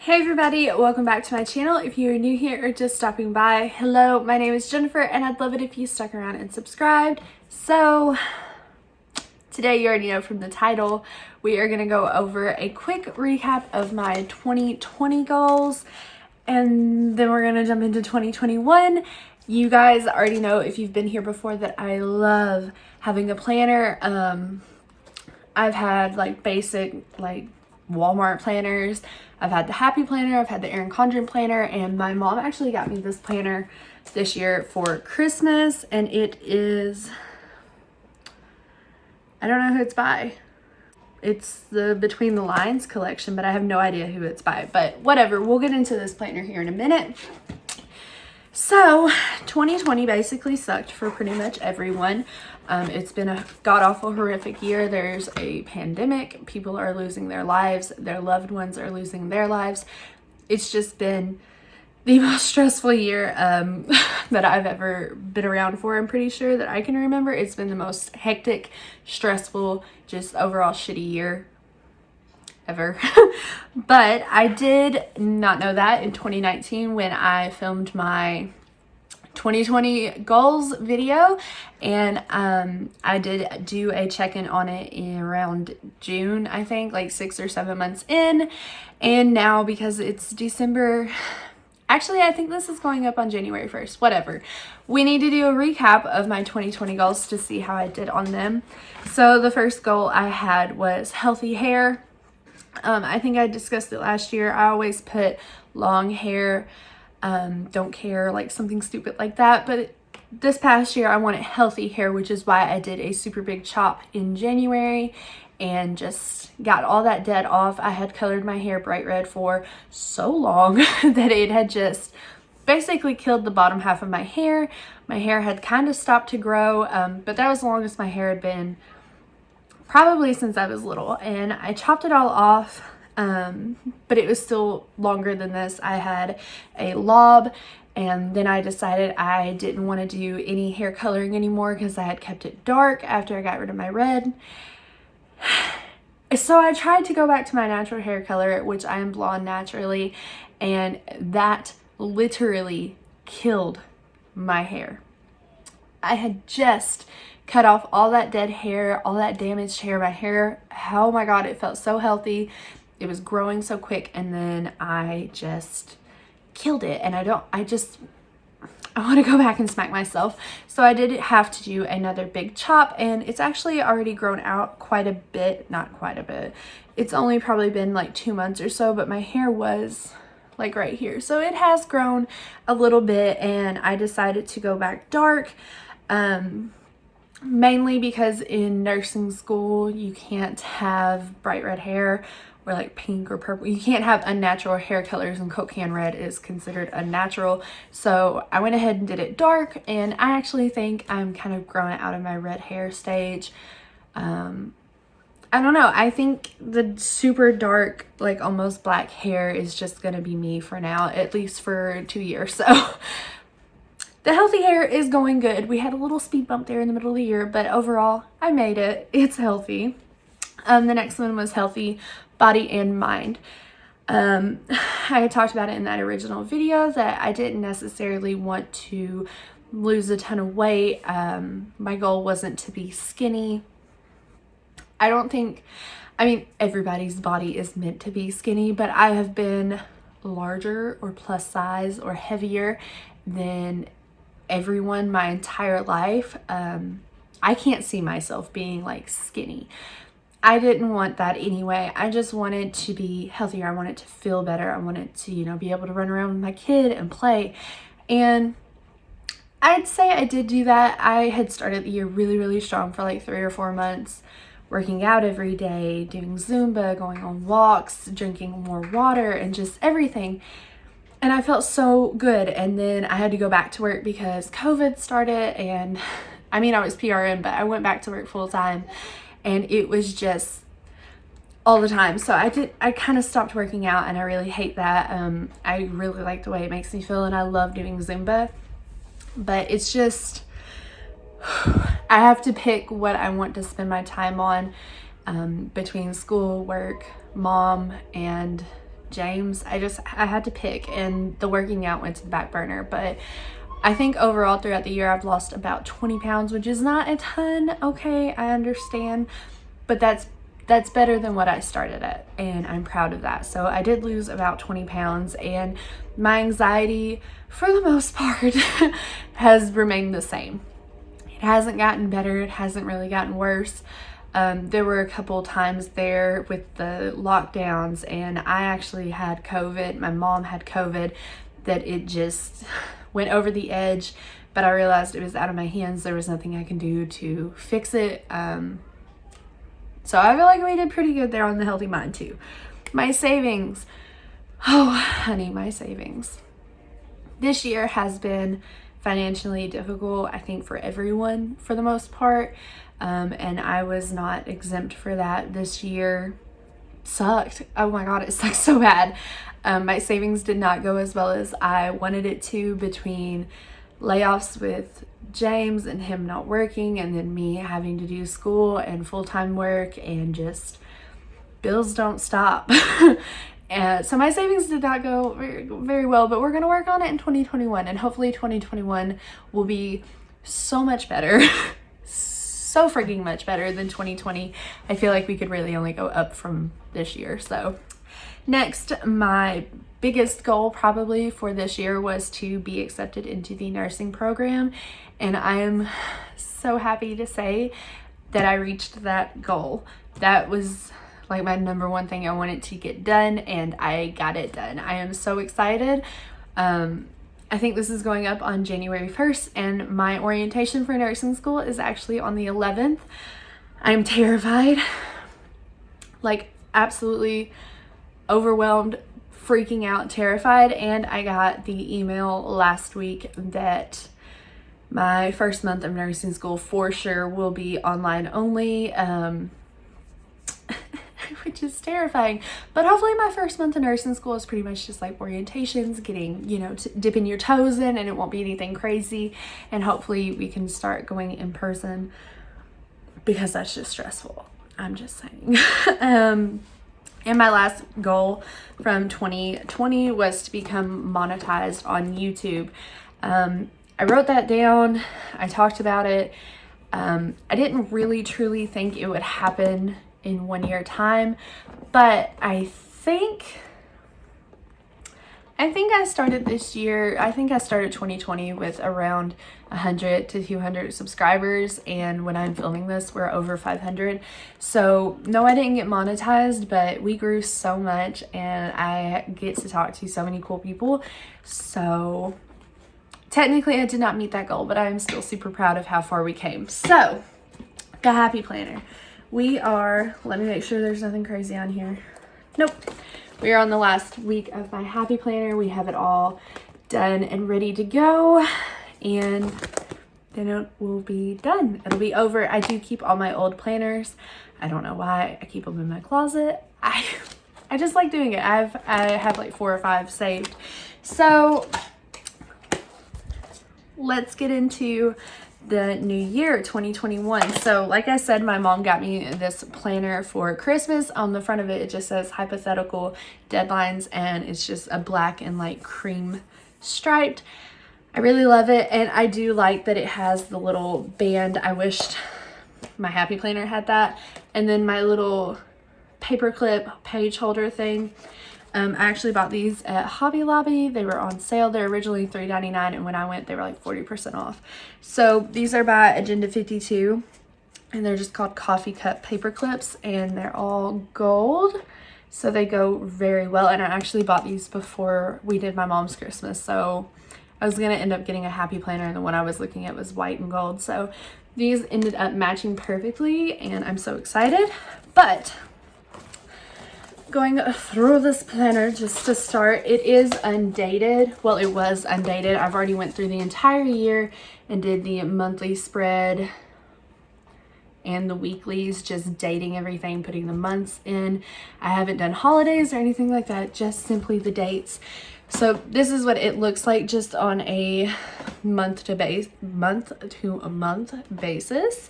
Hey everybody, welcome back to my channel. If you are new here or just stopping by, hello, my name is Jennifer and I'd love it if you stuck around and subscribed. So today, you already know from the title, we are going to go over a quick recap of my 2020 goals and then we're going to jump into 2021. You guys already know, if you've been here before, that I love having a planner. I've had like basic Walmart planners. I've had the Happy Planner, I've had the Erin Condren planner, and my mom actually got me this planner this year for Christmas, and it is, I don't know who it's by. It's the Between the Lines collection, but I have no idea who it's by, but whatever. We'll get into this planner here in a minute. So 2020 basically sucked for pretty much everyone. It's been a god-awful, horrific year. There's a pandemic. People are losing their lives. Their loved ones are losing their lives. It's just been the most stressful year that I've ever been around for. I'm pretty sure that I can remember. It's been the most hectic, stressful, just overall shitty year ever. But I did not know that in 2019 when I filmed my 2020 goals video, and I did do a check-in on it in around June, I think, like 6 or 7 months in. And now, because it's December, actually I think this is going up on January 1st, whatever, we need to do a recap of my 2020 goals to see how I did on them. So the first goal I had was healthy hair. I think I discussed it last year. I always put long hair, don't care, like something stupid like that. But this past year I wanted healthy hair, which is why I did a super big chop in January and just got all that dead off. I had colored my hair bright red for so long that it had just basically killed the bottom half of my hair. My hair had kind of stopped to grow, but that was the longest my hair had been probably since I was little, and I chopped it all off, but it was still longer than this. I had a lob, and then I decided I didn't want to do any hair coloring anymore because I had kept it dark after I got rid of my red. So I tried to go back to my natural hair color, which I am blonde naturally, and that literally killed my hair. I had just cut off all that dead hair, all that damaged hair. My hair, oh my god, it felt so healthy. It was growing so quick, and then I just killed it. And I want to go back and smack myself. So I did have to do another big chop, and it's actually already grown out quite a bit. Not quite a bit. It's only probably been like 2 months or so, but my hair was like right here. So it has grown a little bit, and I decided to go back dark. Mainly because in nursing school you can't have bright red hair or like pink or purple. You can't have unnatural hair colors, and Coke can red is considered unnatural. So I went ahead and did it dark, and I actually think I'm kind of growing out of my red hair stage. I don't know. I think the super dark, like almost black hair is just gonna be me for now, at least for 2 years. So the healthy hair is going good. We had a little speed bump there in the middle of the year, but overall, I made it. It's healthy. The next one was healthy body and mind. I had talked about it in that original video that I didn't necessarily want to lose a ton of weight. My goal wasn't to be skinny. Everybody's body is meant to be skinny, but I have been larger or plus size or heavier than everyone my entire life. I can't see myself being like skinny. I didn't want that anyway. I just wanted to be healthier. I wanted to feel better. I wanted to, be able to run around with my kid and play. And I'd say I did do that. I had started the year really, really strong for like 3 or 4 months, working out every day, doing Zumba, going on walks, drinking more water, and just everything. And I felt so good. And then I had to go back to work because COVID started, and I was PRN, but I went back to work full time, and it was just all the time. So I kind of stopped working out, and I really hate that. I really like the way it makes me feel, and I love doing Zumba, but it's just, I have to pick what I want to spend my time on, between school, work, mom, and James. I had to pick, and the working out went to the back burner. But I think overall throughout the year I've lost about 20 pounds, which is not a ton. Okay, I understand, but that's better than what I started at, and I'm proud of that. So I did lose about 20 pounds, and my anxiety for the most part has remained the same. It hasn't gotten better. It hasn't really gotten worse. There were a couple times there with the lockdowns, and I actually had COVID. My mom had COVID, that it just went over the edge, but I realized it was out of my hands. There was nothing I can do to fix it. So I feel like we did pretty good there on the healthy mind too. My savings. Oh, honey, my savings. This year has been financially difficult, I think, for everyone for the most part. And I was not exempt for that. This year sucked. Oh my God, it sucked so bad. My savings did not go as well as I wanted it to, between layoffs with James and him not working, and then me having to do school and full-time work, and just bills don't stop. And so my savings did not go very, very well, but we're going to work on it in 2021, and hopefully 2021 will be so much better. So freaking much better than 2020. I feel like we could really only go up from this year. So next, my biggest goal probably for this year was to be accepted into the nursing program, and I am so happy to say that I reached that goal. That was like my number one thing I wanted to get done, and I got it done. I am so excited. I think this is going up on January 1st, and my orientation for nursing school is actually on the 11th. I'm terrified, like absolutely overwhelmed, freaking out, terrified. And I got the email last week that my first month of nursing school for sure will be online only, which is terrifying. But hopefully my first month of nursing school is pretty much just like orientations, getting, you know, dipping your toes in, and it won't be anything crazy. And hopefully we can start going in person, because that's just stressful. I'm just saying. And my last goal from 2020 was to become monetized on YouTube. I wrote that down. I talked about it. I didn't really truly think it would happen in 1 year time, but I think I started this year, I think I started 2020 with around 100 to 200 subscribers, and when I'm filming this, we're over 500. So no, I didn't get monetized, but we grew so much, and I get to talk to so many cool people. So technically I did not meet that goal, but I'm still super proud of how far we came. So the happy planner. We are, let me make sure there's nothing crazy on here. Nope. We are on the last week of my happy planner. We have it all done and ready to go, and then it will be done. It'll be over. I do keep all my old planners. I don't know why. I keep them in my closet. I just like doing it. I have like 4 or 5 saved. So let's get into the new year, 2021. So like I said, my mom got me this planner for Christmas. On the front of it, it just says hypothetical deadlines, and it's just a black and like cream striped. I really love it, and I do like that it has the little band. I wished my happy planner had that. And then my little paperclip page holder thing. I actually bought these at Hobby Lobby. They were on sale. They're originally $3.99, and when I went, they were like 40% off. So these are by Agenda 52, and they're just called coffee cup paper clips, and they're all gold, so they go very well. And I actually bought these before we did my mom's Christmas, so I was gonna end up getting a happy planner, and the one I was looking at was white and gold. So these ended up matching perfectly, and I'm so excited. But going through this planner, just to start, it is undated. Well, it was undated. I've already went through the entire year and did the monthly spread and the weeklies, just dating everything, putting the months in. I haven't done holidays or anything like that, just simply the dates. So this is what it looks like just on a month to month basis.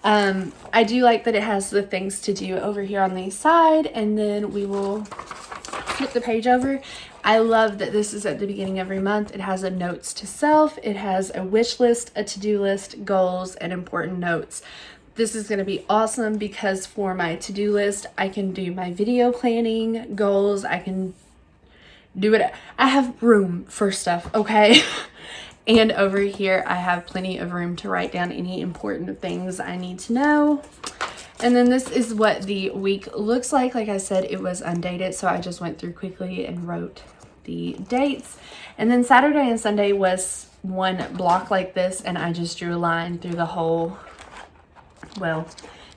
I do like that it has the things to do over here on the side, and then we will flip the page over, I love that this is at the beginning of every month. It has a notes to self, it has a wish list, a to-do list, goals, and important notes. This is going to be awesome because for my to-do list, I can do my video planning, goals, I can do it. I have room for stuff, okay? And over here, I have plenty of room to write down any important things I need to know. And then this is what the week looks like. Like I said, it was undated, so I just went through quickly and wrote the dates. And then Saturday and Sunday was one block like this, and I just drew a line through the whole, well,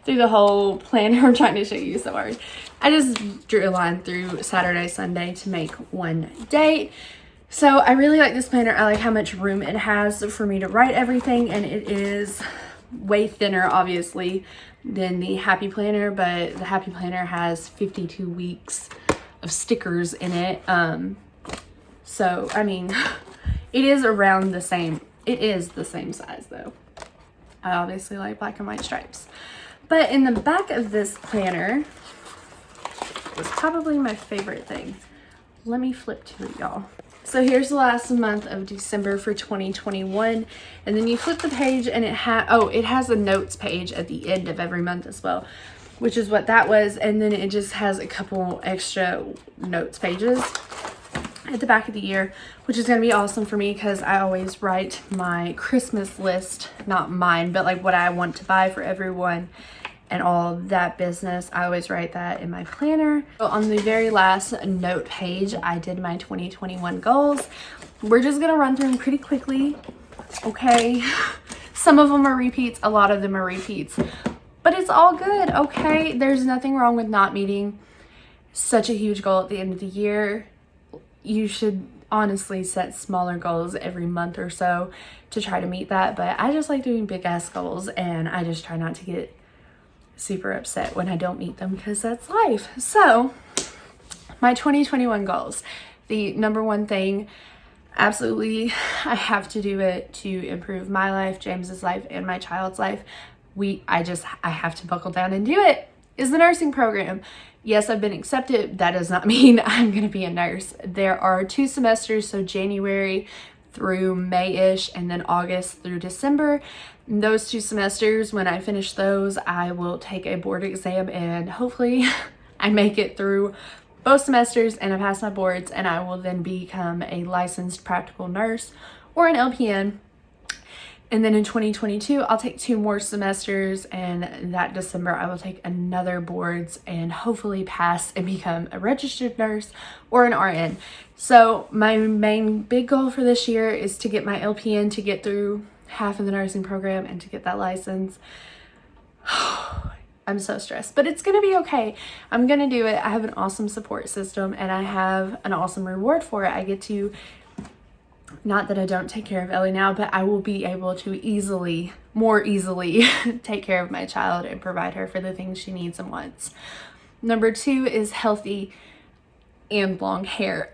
through the whole planner. I'm trying to show you so hard. I just drew a line through Saturday, Sunday to make one date. So I really like this planner. I like how much room it has for me to write everything, and it is way thinner, obviously, than the Happy Planner, but the Happy Planner has 52 weeks of stickers in it. So, I mean, it is around the same. It is the same size, though. I obviously like black and white stripes. But in the back of this planner was probably my favorite thing. Let me flip to it, y'all. So here's the last month of December for 2021, and then you flip the page and it has a notes page at the end of every month as well, which is what that was. And then it just has a couple extra notes pages at the back of the year, which is going to be awesome for me because I always write my Christmas list, not mine, but like what I want to buy for everyone and all that business. I always write that in my planner. So on the very last note page, I did my 2021 goals. We're just gonna run through them pretty quickly, okay? Some of them are repeats, a lot of them are repeats, but it's all good, okay? There's nothing wrong with not meeting such a huge goal at the end of the year. You should honestly set smaller goals every month or so to try to meet that, but I just like doing big ass goals, and I just try not to get super upset when I don't meet them because that's life. So my 2021 goals, the number one thing, absolutely, I have to do it to improve my life, James's life, and my child's life. I have to buckle down and do it, is the nursing program. Yes, I've been accepted. That does not mean I'm going to be a nurse. There are 2 semesters, so January through May-ish, and then August through December. And those 2 semesters, when I finish those, I will take a board exam, and hopefully I make it through both semesters and I pass my boards, and I will then become a licensed practical nurse or an LPN. And then in 2022, I'll take 2 more semesters, and that December I will take another boards and hopefully pass and become a registered nurse or an RN. So my main big goal for this year is to get my LPN, to get through half of the nursing program, and to get that license. I'm so stressed, but it's gonna be okay. I'm gonna do it. I have an awesome support system, and I have an awesome reward for it. I get to, not that I don't take care of Ellie now, but I will be able to more easily take care of my child and provide her for the things she needs and wants. Number 2 is healthy and long hair.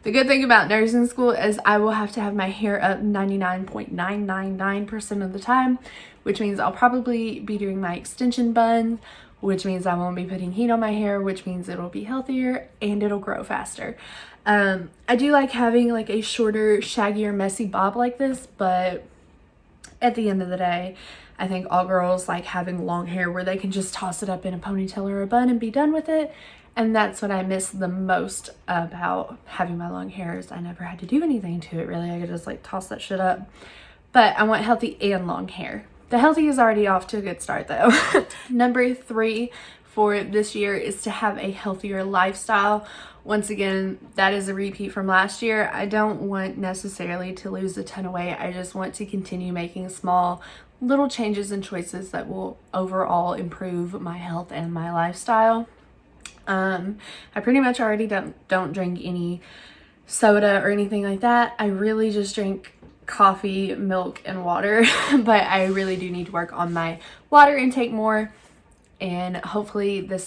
The good thing about nursing school is I will have to have my hair up 99.999% of the time, which means I'll probably be doing my extension bun, which means I won't be putting heat on my hair, which means it'll be healthier and it'll grow faster. I do like having like a shorter, shaggier, messy bob like this, but at the end of the day, I think all girls like having long hair where they can just toss it up in a ponytail or a bun and be done with it. And that's what I miss the most about having my long hair, is I never had to do anything to it really. I could just like toss that shit up. But I want healthy and long hair. The healthy is already off to a good start though. Number 3 for this year is to have a healthier lifestyle. Once again, that is a repeat from last year. I don't want necessarily to lose a ton of weight. I just want to continue making small little changes and choices that will overall improve my health and my lifestyle. I pretty much already don't drink any soda or anything like that. I really just drink coffee, milk, and water, but I really do need to work on my water intake more, and hopefully this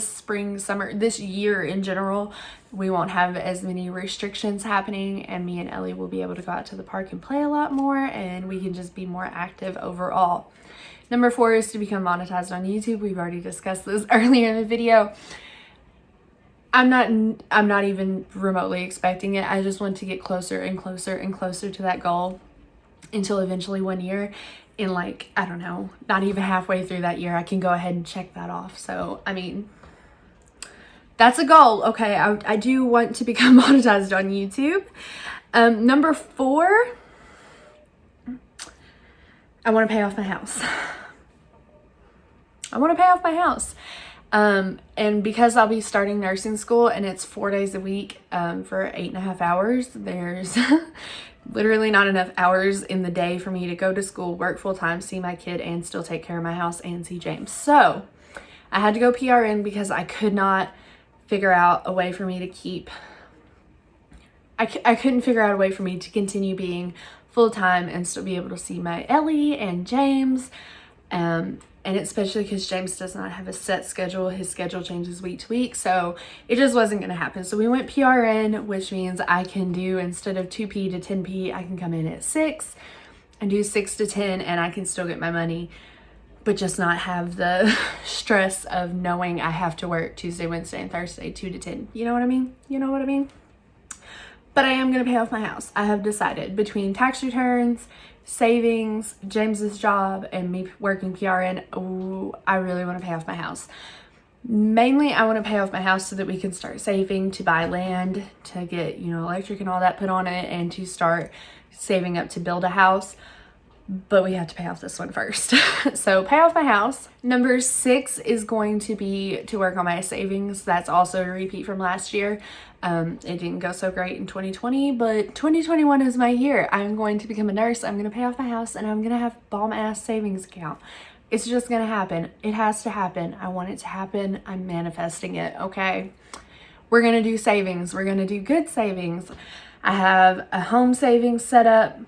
spring, summer, this year in general, we won't have as many restrictions happening, and me and Ellie will be able to go out to the park and play a lot more, and we can just be more active overall. Number 4 is to become monetized on YouTube. We've already discussed this earlier in the video. I'm not even remotely expecting it. I just want to get closer and closer and closer to that goal until eventually one year, in like, I don't know, not even halfway through that year, I can go ahead and check that off. So, I mean, that's a goal. Okay, I do want to become monetized on YouTube. Number 4, I want to pay off my house. I want to pay off my house. And because I'll be starting nursing school and it's 4 days a week for 8.5 hours, there's literally not enough hours in the day for me to go to school, work full time, see my kid, and still take care of my house and see James. So I had to go PRN because I could not figure out a way for me to keep, I couldn't figure out a way for me to continue being full time and still be able to see my Ellie and James. And especially because James does not have a set schedule. His schedule changes week to week. So it just wasn't going to happen. So we went PRN, which means I can do, instead of 2P to 10P, I can come in at 6 and do 6 to 10, and I can still get my money, but just not have the stress of knowing I have to work Tuesday, Wednesday, and Thursday, 2 to 10. You know what I mean? You know what I mean? But I am going to pay off my house. I have decided between tax returns, savings, James's job, and me working PRN, I really want to pay off my house. Mainly, I want to pay off my house so that we can start saving to buy land, to get, you know, electric and all that put on it, and to start saving up to build a house. But we have to pay off this one first. So pay off my house. Number 6 is going to be to work on my savings. That's also a repeat from last year. It didn't go so great in 2020, but 2021 is my year. I'm going to become a nurse. I'm going to pay off my house, and I'm going to have bomb ass savings account. It's just going to happen. It has to happen. I want it to happen. I'm manifesting it. Okay. We're going to do savings. We're going to do good savings. I have a home savings set up,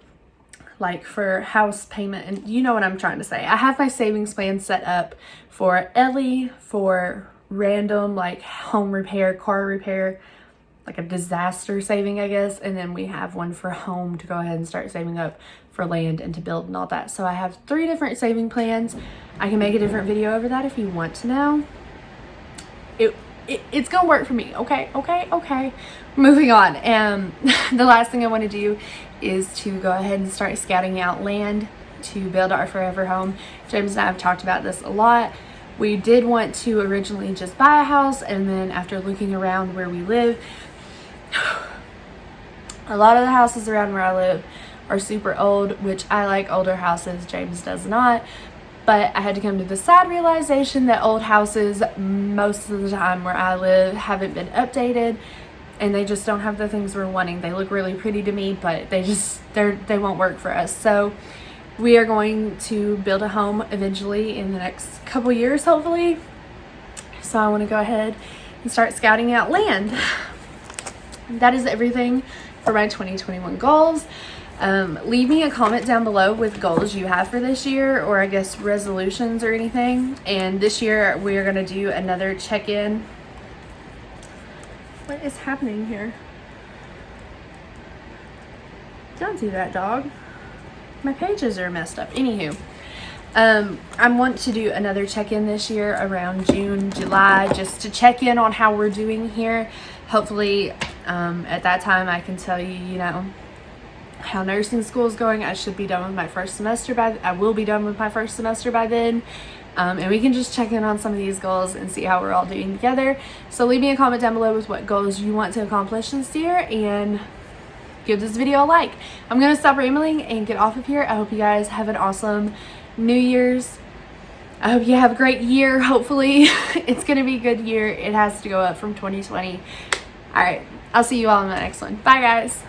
like for house payment, and you know what I'm trying to say. I have my savings plan set up for Ellie, for random like home repair, car repair, like a disaster saving, I guess. And then we have one for home to go ahead and start saving up for land and to build and all that. So I have 3 different saving plans. I can make a different video over that if you want to know. It's gonna work for me. Okay. Moving on. The last thing I want to do is to go ahead and start scouting out land to build our forever home. James and I have talked about this a lot. We did want to originally just buy a house, and then after looking around where we live, a lot of the houses around where I live are super old, which I like older houses. James does not. But I had to come to the sad realization that old houses, most of the time where I live, haven't been updated, and they just don't have the things we're wanting. They look really pretty to me, but they won't work for us. So we are going to build a home eventually in the next couple years, hopefully. So I want to go ahead and start scouting out land. That is everything for my 2021 goals. Leave me a comment down below with goals you have for this year, or I guess resolutions or anything. And this year we are going to do another check-in. What is happening here? Don't do that, dog. My pages are messed up. Anywho, I want to do another check-in this year around June, July, just to check in on how we're doing here. Hopefully, at that time I can tell you, you know, how nursing school is going. I should be done with my first semester I will be done with my first semester by then. And we can just check in on some of these goals and see how we're all doing together. So leave me a comment down below with what goals you want to accomplish this year, and give this video a like. I'm going to stop rambling and get off of here. I hope you guys have an awesome New Year's. I hope you have a great year. Hopefully it's going to be a good year. It has to go up from 2020. All right. I'll see you all in the next one. Bye, guys.